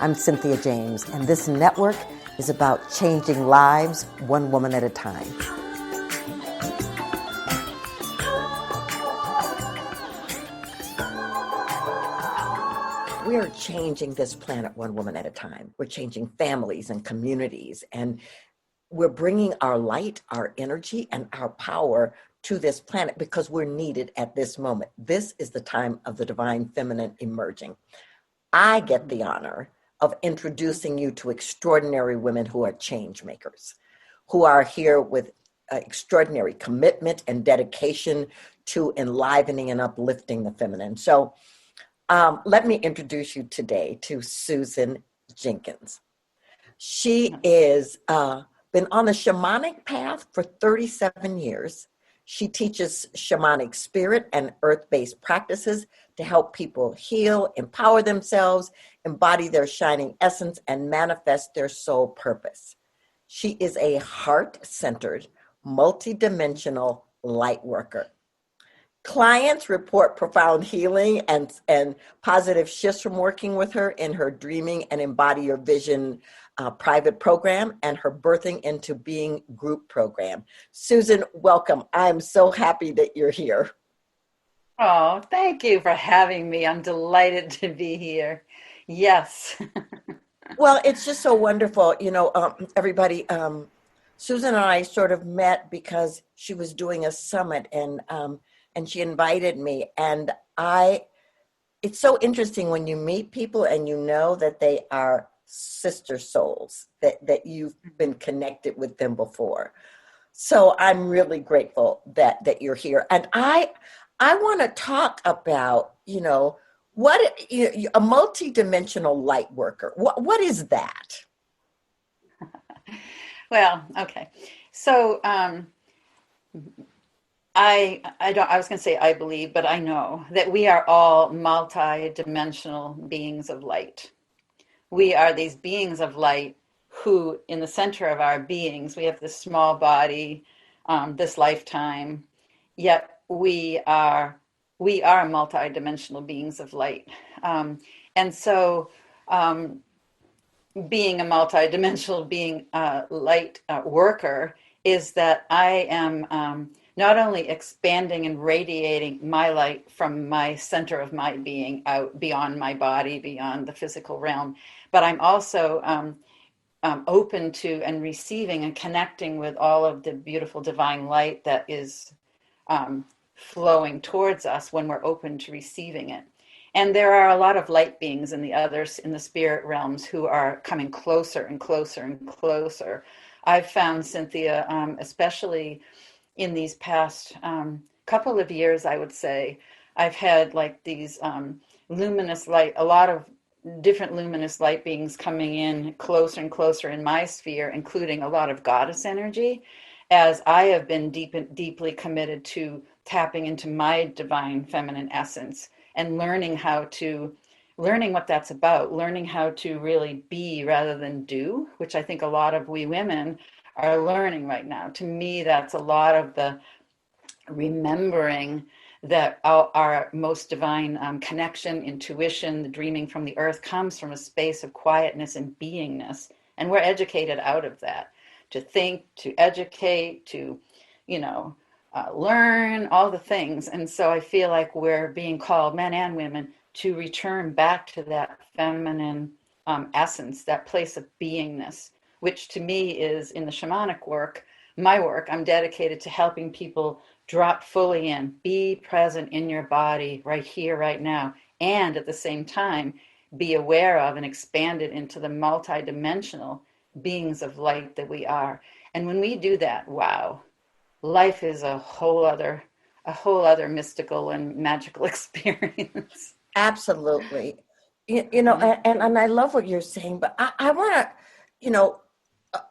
I'm Cynthia James, and this network is about changing lives one woman at a time. We are changing this planet one woman at a time. We're changing families and communities, and we're bringing our light, our energy, and our power to this planet because we're needed at this moment. This is the time of the divine feminine emerging. I get the honor of introducing you to extraordinary women who are change makers, who are here with extraordinary commitment and dedication to enlivening and uplifting the feminine. So let me introduce you today to Susan Jenkins. She is been on the shamanic path for 37 years. She teaches shamanic spirit and earth-based practices to help people heal, empower themselves, embody their shining essence, and manifest their soul purpose. She is a heart-centered, multidimensional light worker. Clients report profound healing and positive shifts from working with her in her Dreaming and Embody Your Vision private program and her Birthing into Being group program. Susan, welcome. I'm so happy that you're here. Oh, thank you for having me. I'm delighted to be here. Yes. Well, it's just so wonderful. You know, everybody, Susan and I sort of met because she was doing a summit and she invited me. And it's so interesting when you meet people and you know that they are sister souls, that you've been connected with them before. So I'm really grateful that you're here. And I want to talk about, a multidimensional light worker. What is that? Well, okay. So I was going to say I believe, but I know that we are all multi-dimensional beings of light. We are these beings of light who, in the center of our beings, we have this small body, this lifetime, yet we are multi-dimensional beings of light. And so being a multi-dimensional being light worker is that I am not only expanding and radiating my light from my center of my being out beyond my body, beyond the physical realm, but I'm also open to and receiving and connecting with all of the beautiful divine light that is flowing towards us when we're open to receiving it. And there are a lot of light beings in the spirit realms who are coming closer and closer and closer. I've found, Cynthia, especially in these past couple of years, I would say, I've had like these luminous light, a lot of different luminous light beings coming in closer and closer in my sphere, including a lot of goddess energy, as I have been deeply committed to tapping into my divine feminine essence and learning what that's about, learning how to really be rather than do, which I think a lot of we women are learning right now. To me, that's a lot of the remembering that our most divine connection, intuition, the dreaming from the earth comes from a space of quietness and beingness. And we're educated out of that to think, to educate, to, learn all the things. And so I feel like we're being called, men and women, to return back to that feminine essence, that place of beingness, which to me is in the shamanic work, my work. I'm dedicated to helping people drop fully in, be present in your body right here, right now, and at the same time, be aware of and expand it into the multidimensional beings of light that we are. And when we do that, wow, life is a whole other mystical and magical experience. Absolutely. And I love what you're saying, but I want to,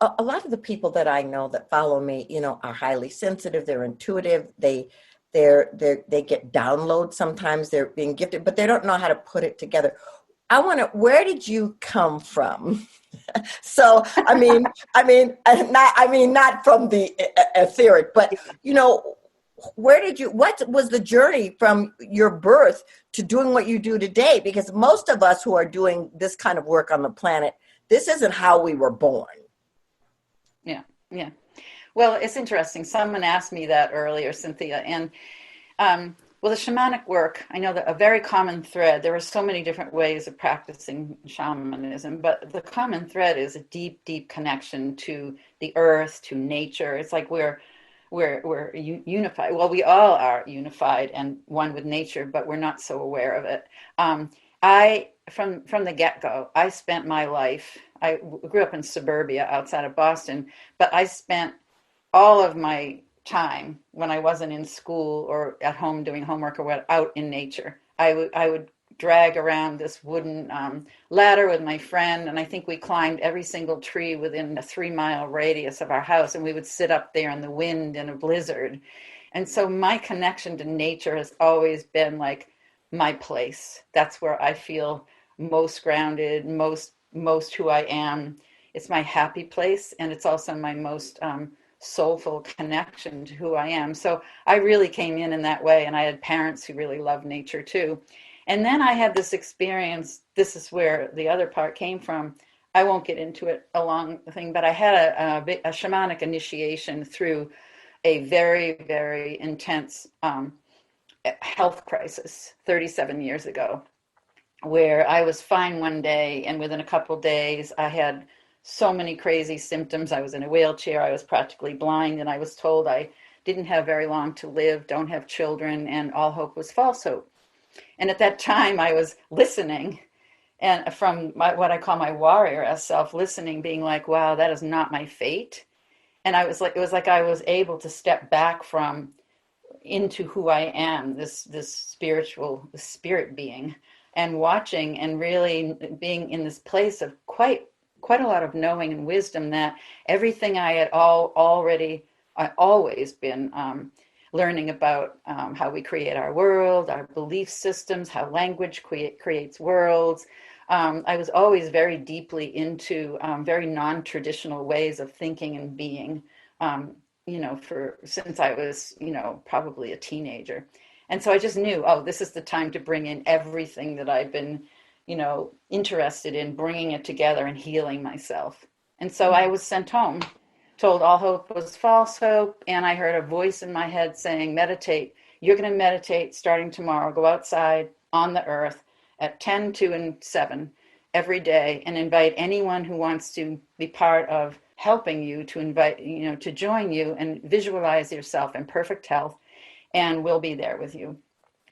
a lot of the people that I know that follow me, are highly sensitive. They're intuitive. They get downloads. Sometimes they're being gifted, but they don't know how to put it together. Where did you come from? So, not from the etheric, but, what was the journey from your birth to doing what you do today? Because most of us who are doing this kind of work on the planet, this isn't how we were born. Yeah, yeah. Well, it's interesting. Someone asked me that earlier, Cynthia, and well, the shamanic work, I know that a very common thread, there are so many different ways of practicing shamanism, but the common thread is a deep, deep connection to the earth, to nature. It's like we're unified. Well, we all are unified and one with nature, but we're not so aware of it. From the get-go, I spent my life, I grew up in suburbia outside of Boston, but I spent all of my time when I wasn't in school or at home doing homework or what, out in nature. I would drag around this wooden ladder with my friend, and I think we climbed every single tree within a 3-mile radius of our house, and we would sit up there in the wind in a blizzard. And so my connection to nature has always been like my place. That's where I feel most grounded, most who I am. It's my happy place, and it's also my most soulful connection to who I am. So I really came in that way, and I had parents who really loved nature too. And then I had this experience. This is where the other part came from. I won't get into it a long thing, but I had a shamanic initiation through a very, very intense health crisis 37 years ago, where I was fine one day, and within a couple of days, I had so many crazy symptoms. I was in a wheelchair, I was practically blind, and I was told I didn't have very long to live, don't have children, and all hope was false hope. And at that time, I was listening, and from what I call my warrior self, listening, being like, wow, that is not my fate. And I was like, it was like I was able to step back from into who I am, this spirit being, and watching and really being in this place of quite a lot of knowing and wisdom, that everything I had I always been learning about, how we create our world, our belief systems, how language creates worlds. I was always very deeply into very non-traditional ways of thinking and being, since I was, probably a teenager. And so I just knew, oh, this is the time to bring in everything that I've been, interested in, bringing it together and healing myself. And so I was sent home, told all hope was false hope. And I heard a voice in my head saying, meditate. You're going to meditate starting tomorrow. Go outside on the earth at 10, 2, and 7 every day, and invite anyone who wants to be part of helping you to invite, to join you, and visualize yourself in perfect health, and we'll be there with you.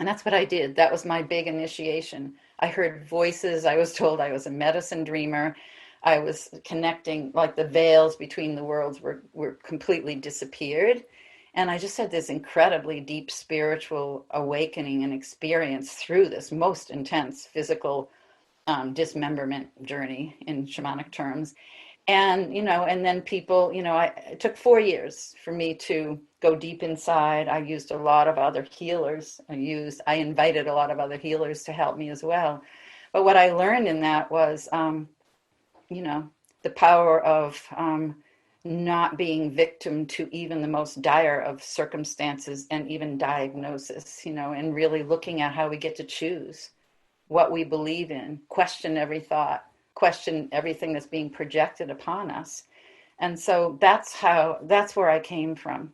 And that's what I did. That was my big initiation. I heard voices. I was told I was a medicine dreamer. I was connecting, like the veils between the worlds were completely disappeared. And I just had this incredibly deep spiritual awakening and experience through this most intense physical dismemberment journey in shamanic terms. And, and then people, it took 4 years for me to go deep inside. I used a lot of other healers. I invited a lot of other healers to help me as well. But what I learned in that was, the power of not being victim to even the most dire of circumstances and even diagnosis, and really looking at how we get to choose what we believe in, question every thought, question everything that's being projected upon us. And so that's where I came from.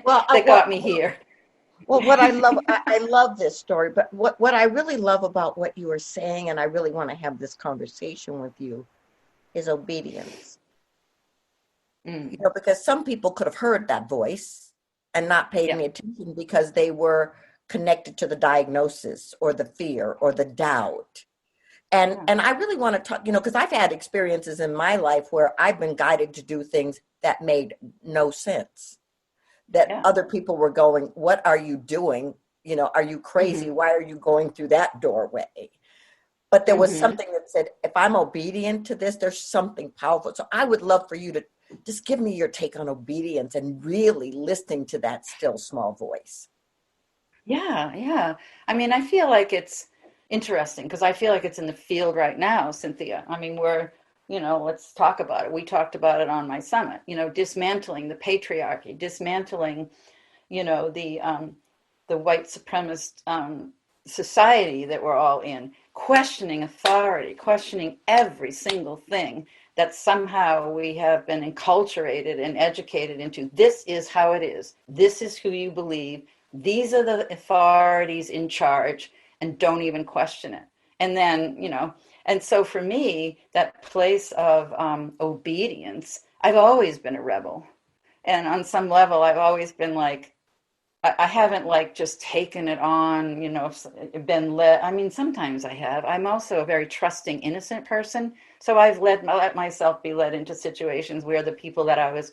Well, That got me here. Well, what I love, I love this story, but what I really love about what you are saying, and I really want to have this conversation with you, is obedience. Because some people could have heard that voice and not paid any attention because they were connected to the diagnosis or the fear or the doubt. And I really want to talk, because I've had experiences in my life where I've been guided to do things that made no sense. That other people were going, what are you doing? Are you crazy? Why are you going through that doorway? But there was something that said, if I'm obedient to this, there's something powerful. So I would love for you to just give me your take on obedience and really listening to that still small voice. Yeah. I mean, I feel like it's interesting because I feel like it's in the field right now, Cynthia. I mean, let's talk about it. We talked about it on my summit, dismantling the patriarchy, dismantling, the white supremacist society that we're all in, questioning authority, questioning every single thing that somehow we have been enculturated and educated into. This is how it is. This is who you believe. These are the authorities in charge, and don't even question it. And then, and so for me, that place of obedience, I've always been a rebel. And on some level, I've always been like, I haven't like just taken it on, been led. I mean, sometimes I have. I'm also a very trusting, innocent person. So I've let myself be led into situations where the people that I was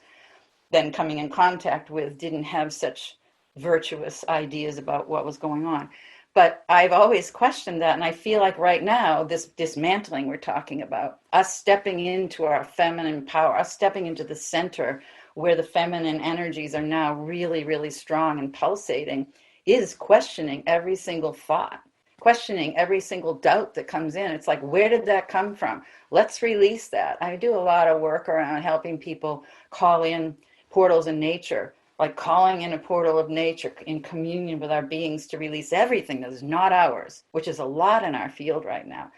then coming in contact with didn't have such virtuous ideas about what was going on. But I've always questioned that. And I feel like right now, this dismantling we're talking about, us stepping into our feminine power, us stepping into the center where the feminine energies are now really, really strong and pulsating, is questioning every single thought, questioning every single doubt that comes in. It's like, where did that come from? Let's release that. I do a lot of work around helping people call in portals in nature, like calling in a portal of nature in communion with our beings to release everything that is not ours, which is a lot in our field right now.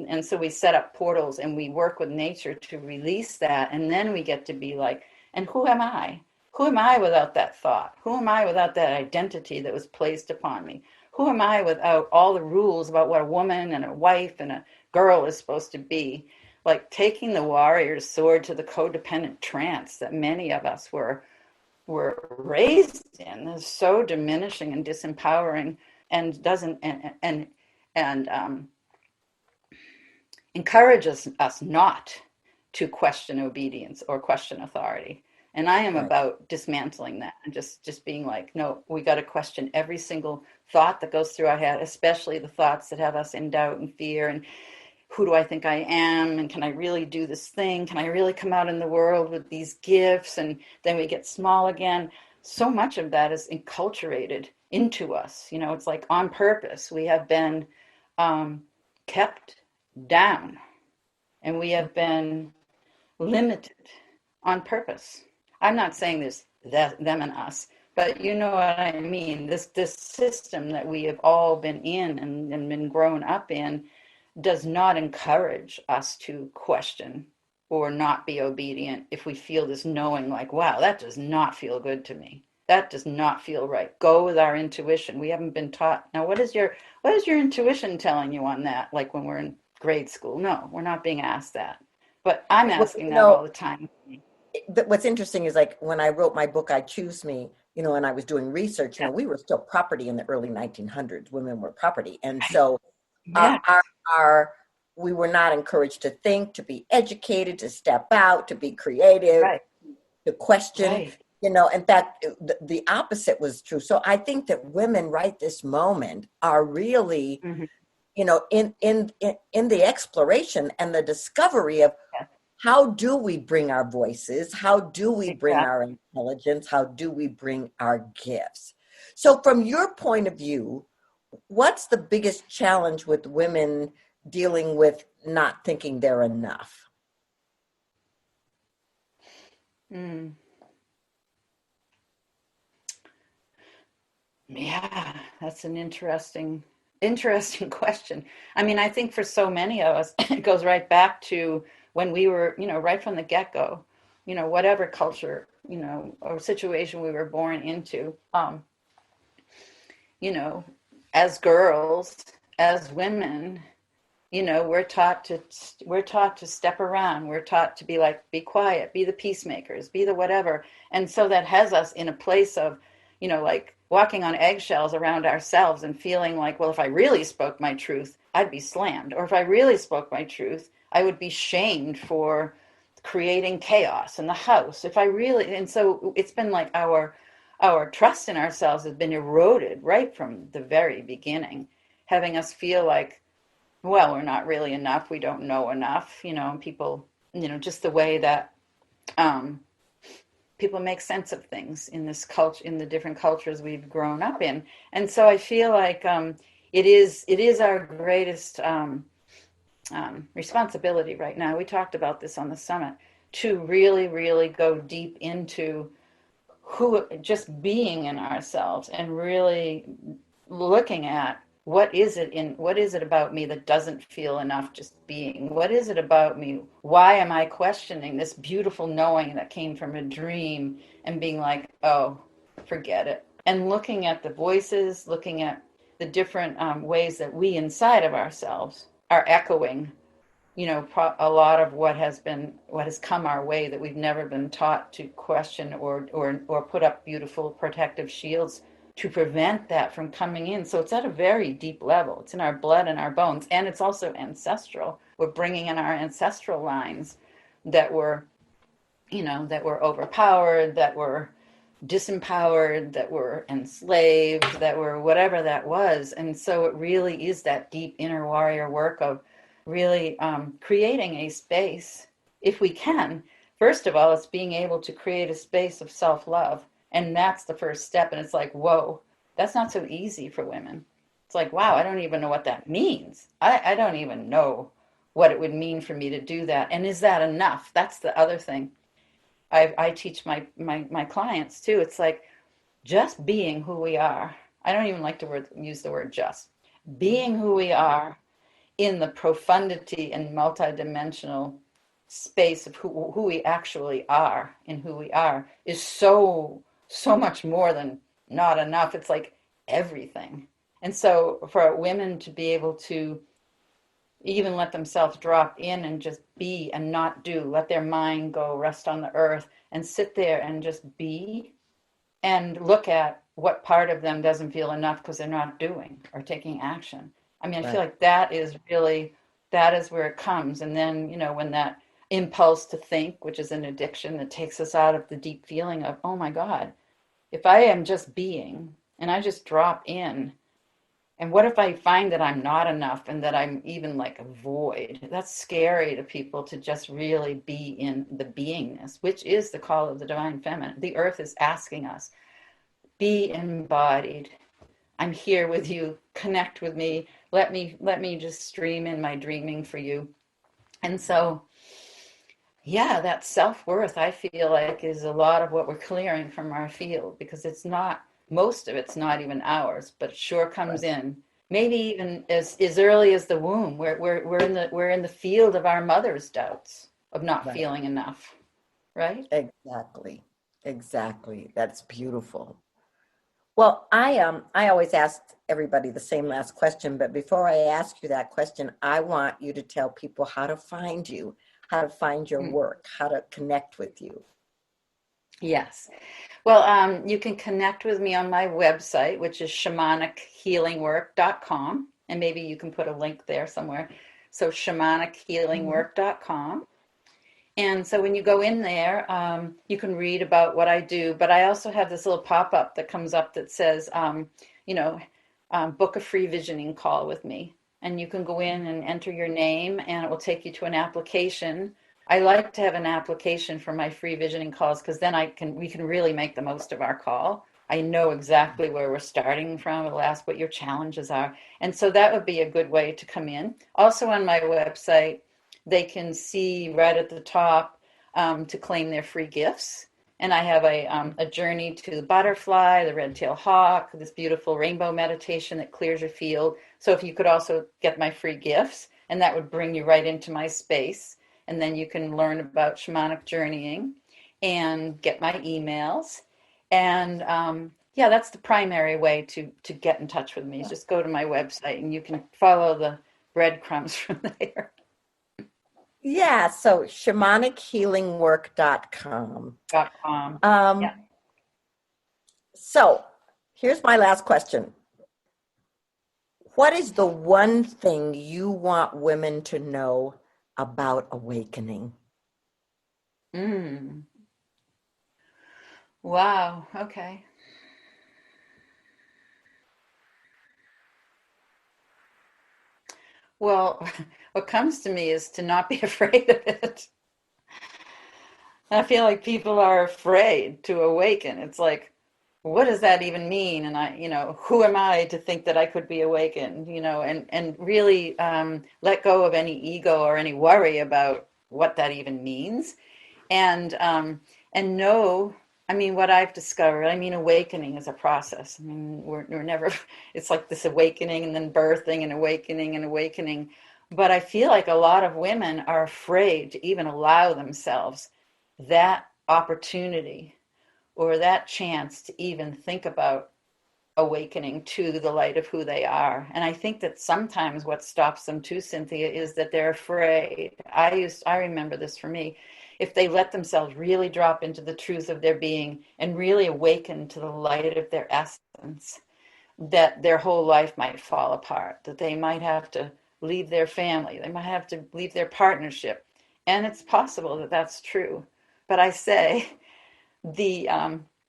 And so we set up portals and we work with nature to release that. And then we get to be like, and who am I? Who am I without that thought? Who am I without that identity that was placed upon me? Who am I without all the rules about what a woman and a wife and a girl is supposed to be? Like taking the warrior's sword to the codependent trance that many of us were raised in is so diminishing and disempowering, and doesn't and encourages us not to question obedience or question authority. And I am Right. about dismantling that and just being like, no, we got to question every single thought that goes through our head, especially the thoughts that have us in doubt and fear and who do I think I am? And can I really do this thing? Can I really come out in the world with these gifts? And then we get small again. So much of that is enculturated into us. It's like on purpose. We have been kept down, and we have been limited on purpose. I'm not saying this, them and us, but you know what I mean. This system that we have all been in and been grown up in does not encourage us to question or not be obedient if we feel this knowing like, wow, that does not feel good to me. That does not feel right. Go with our intuition. We haven't been taught. Now, what is your intuition telling you on that? Like when we're in grade school? No, we're not being asked that. But I'm Well, asking that all the time. what's interesting is like when I wrote my book, I Choose Me, and I was doing research, Yeah. we were still property in the early 1900s. Women were property. And so our, Yeah. our we were not encouraged to think, to be educated, to step out, to be creative, Right. to question. Right. In fact, the opposite was true. So I think that women right this moment are really, Mm-hmm. in the exploration and the discovery of Yeah. how do we bring our voices? How do we bring Exactly. our intelligence? How do we bring our gifts? So from your point of view, what's the biggest challenge with women dealing with not thinking they're enough? Mm. Yeah, that's an interesting question. I mean, I think for so many of us, it goes right back to when we were, right from the get-go, whatever culture, or situation we were born into, you know, as girls, as women, we're taught to step around. We're taught to be like, be quiet, be the peacemakers, be the whatever. And so that has us in a place of, like walking on eggshells around ourselves and feeling like, well, if I really spoke my truth, I'd be slammed. Or if I really spoke my truth, I would be shamed for creating chaos in the house. If I really, and so it's been like our trust in ourselves has been eroded right from the very beginning, having us feel like, well, we're not really enough. We don't know enough, people, just the way that um, people make sense of things in this culture, in the different cultures we've grown up in. And so I feel like it is our greatest responsibility right now. We talked about this on the summit, to really, really go deep into who, just being in ourselves and really looking at what is it about me that doesn't feel enough just being? What is it about me? Why am I questioning this beautiful knowing that came from a dream and being like, oh, forget it. And looking at the voices, looking at the different ways that we inside of ourselves are echoing, a lot of what has come our way that we've never been taught to question or put up beautiful protective shields to prevent that from coming in. So it's at a very deep level. It's in our blood and our bones, and it's also ancestral. We're bringing in our ancestral lines that were, that were overpowered, that were disempowered, that were enslaved, that were whatever that was. And so it really is that deep inner warrior work of really creating a space, if we can. First of all, it's being able to create a space of self-love. And that's the first step. And it's like, whoa, that's not so easy for women. It's like, wow, I don't even know what that means. I don't even know what it would mean for me to do that. And is that enough? That's the other thing. I teach my clients too. It's like just being who we are. I don't even like to use the word just. Being who we are in the profundity and multidimensional space of who we actually are and who we are is so much more than not enough. It's like everything. And so for women to be able to even let themselves drop in and just be and not do, let their mind go rest on the earth and sit there and just be and look at what part of them doesn't feel enough because they're not doing or taking action. I mean, I feel like that is where it comes. And then, when that impulse to think, which is an addiction that takes us out of the deep feeling of, oh my God, if I am just being and I just drop in, and what if I find that I'm not enough and that I'm even like a void? That's scary to people, to just really be in the beingness, which is the call of the divine feminine. The earth is asking us, be embodied. I'm here with you. Connect with me. Let me just stream in my dreaming for you. And so, yeah, that self-worth, I feel like, is a lot of what we're clearing from our field, because most of it's not even ours, but it sure comes in. Maybe even as early as the womb. We're in the field of our mother's doubts of not feeling enough, right? Exactly. That's beautiful. Well, I always ask everybody the same last question, but before I ask you that question, I want you to tell people how to find you, how to find your work, how to connect with you. Yes. Well, you can connect with me on my website, which is shamanichealingwork.com. And maybe you can put a link there somewhere. So shamanichealingwork.com. And so when you go in there, you can read about what I do. But I also have this little pop-up that comes up that says, book a free visioning call with me. And you can go in and enter your name, and it will take you to an application. I like to have an application for my free visioning calls, because then we can really make the most of our call. I know exactly where we're starting from. It'll ask what your challenges are. And so that would be a good way to come in. Also on my website, they can see right at the top to claim their free gifts. And I have a journey to the butterfly, the red-tailed hawk, this beautiful rainbow meditation that clears your field. So if you could also get my free gifts, and that would bring you right into my space. And then you can learn about shamanic journeying and get my emails. And that's the primary way to get in touch with me. Just go to my website and you can follow the breadcrumbs from there. Yeah, so shamanichealingwork.com. Yeah. So here's my last question. What is the one thing you want women to know about awakening? Wow. Okay. Well, what comes to me is to not be afraid of it. I feel like people are afraid to awaken. It's like, what does that even mean? And who am I to think that I could be awakened? And really let go of any ego or any worry about what that even means, and know. I mean, what I've discovered, I mean, awakening is a process. I mean, we're never, it's like this awakening and then birthing and awakening and awakening. But I feel like a lot of women are afraid to even allow themselves that opportunity or that chance to even think about awakening to the light of who they are. And I think that sometimes what stops them too, Cynthia, is that they're afraid. I remember this for me. If they let themselves really drop into the truth of their being and really awaken to the light of their essence, that their whole life might fall apart, that they might have to leave their family, they might have to leave their partnership. And it's possible that that's true. But I say, the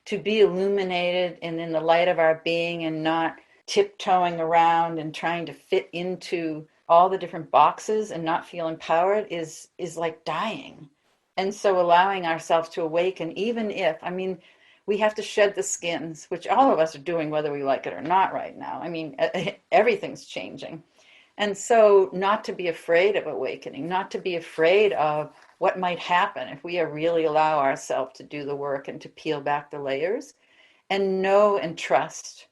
to be illuminated and in the light of our being and not tiptoeing around and trying to fit into all the different boxes and not feel empowered is like dying. And so allowing ourselves to awaken, even if, I mean, we have to shed the skins, which all of us are doing whether we like it or not right now. I mean, everything's changing. And so not to be afraid of awakening, not to be afraid of what might happen if we really allow ourselves to do the work and to peel back the layers and know and trust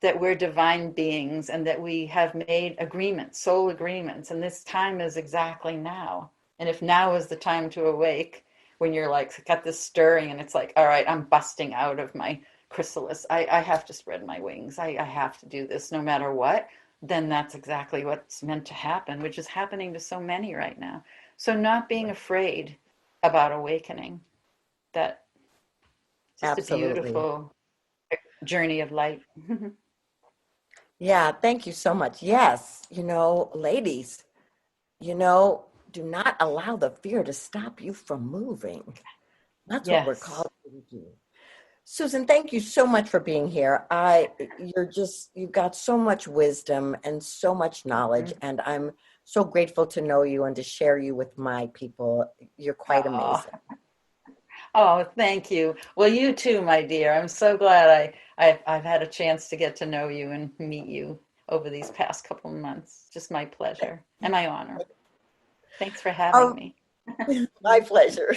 that we're divine beings and that we have made agreements, soul agreements, and this time is exactly now. And if now is the time to awake, when you're like got this stirring and it's like, all right, I'm busting out of my chrysalis. I have to spread my wings. I have to do this no matter what. Then that's exactly what's meant to happen, which is happening to so many right now. So not being afraid about awakening, that just a Absolutely. beautiful journey of light. Yeah, thank you so much. Yes, ladies, do not allow the fear to stop you from moving. That's what we're Yes. called to do. Susan, thank you so much for being here. You've got so much wisdom and so much knowledge, and I'm so grateful to know you and to share you with my people. You're quite Oh, amazing. oh, thank you. Well, you too, my dear. I'm so glad I've had a chance to get to know you and meet you over these past couple of months. Just my pleasure and my honor. Thanks for having Oh, me. my pleasure.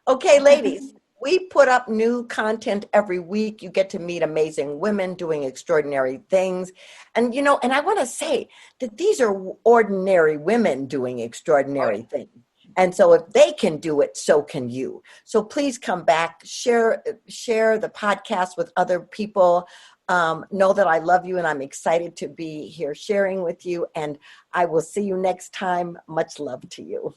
Okay, ladies, we put up new content every week. You get to meet amazing women doing extraordinary things. And I want to say that these are ordinary women doing Oh, extraordinary things. And so if they can do it, so can you. So please come back, share the podcast with other people. Know that I love you and I'm excited to be here sharing with you. And I will see you next time. Much love to you.